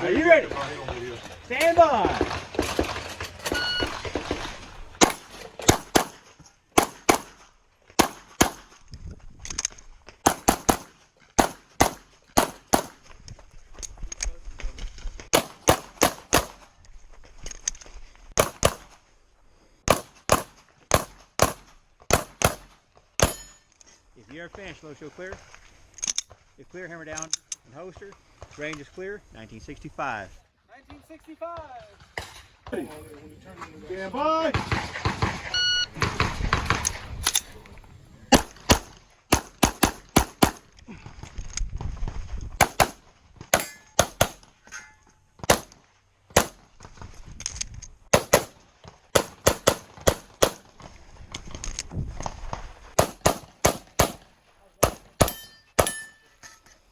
Are you ready? Stand by. If you're finished, low show clear. If clear, hammer down and holster. Range is clear. 1965. 1965. Stand by.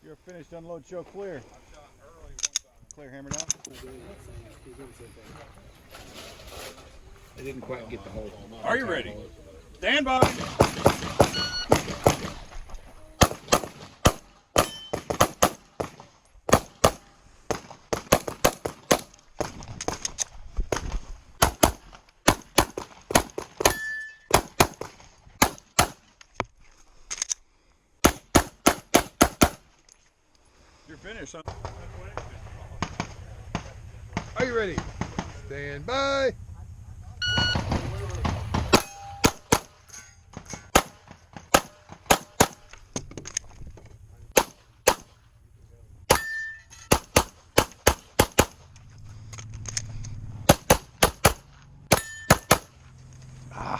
You're finished, unload, show clear. Clear, hammer down. I didn't quite get the whole. Are you ready? Stand by. You're finished, son. Are you ready? Stand by.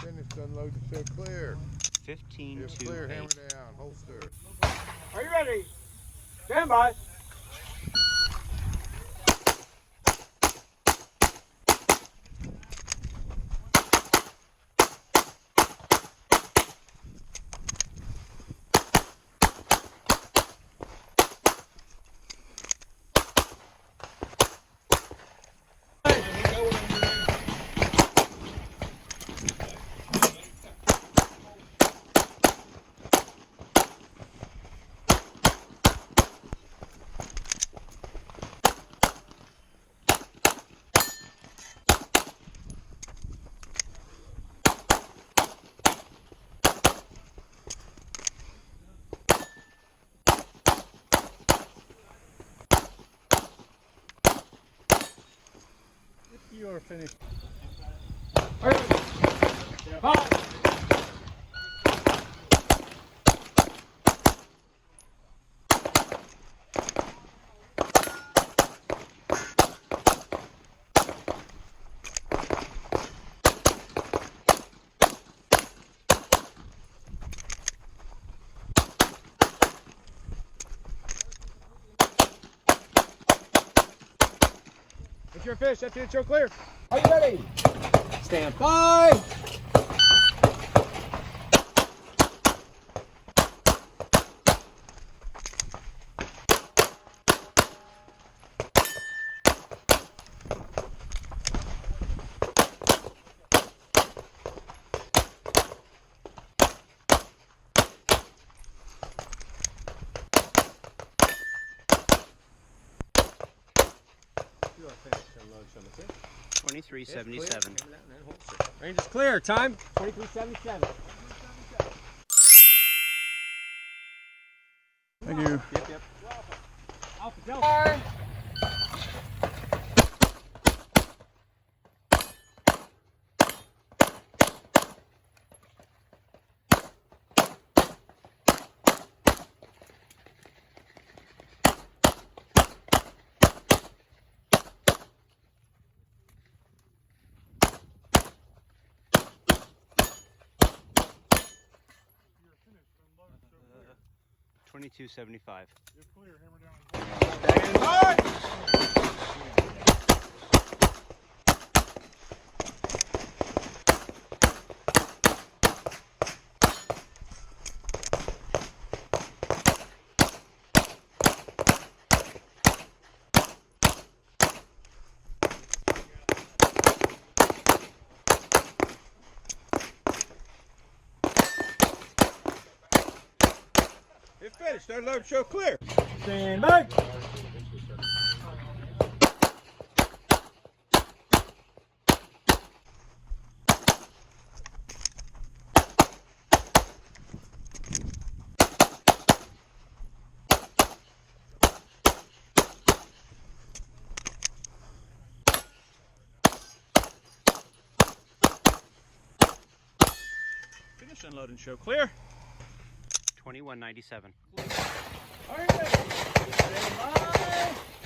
Finished, unload the show clear. 15 If to clear, 8. hammer down, holster. Are you ready? Stand by. You are finished. It's your fish, that's it, show clear. Are you ready? Stand by. You are finished, unload, show the clear. 2377. Range is clear, time. 2377. Thank you. Yep. Alpha Delta. $22.75. You're clear, hammer down. It's finished, unload, show clear. Stand by. Unload and show clear. 2197. All right. Stand by.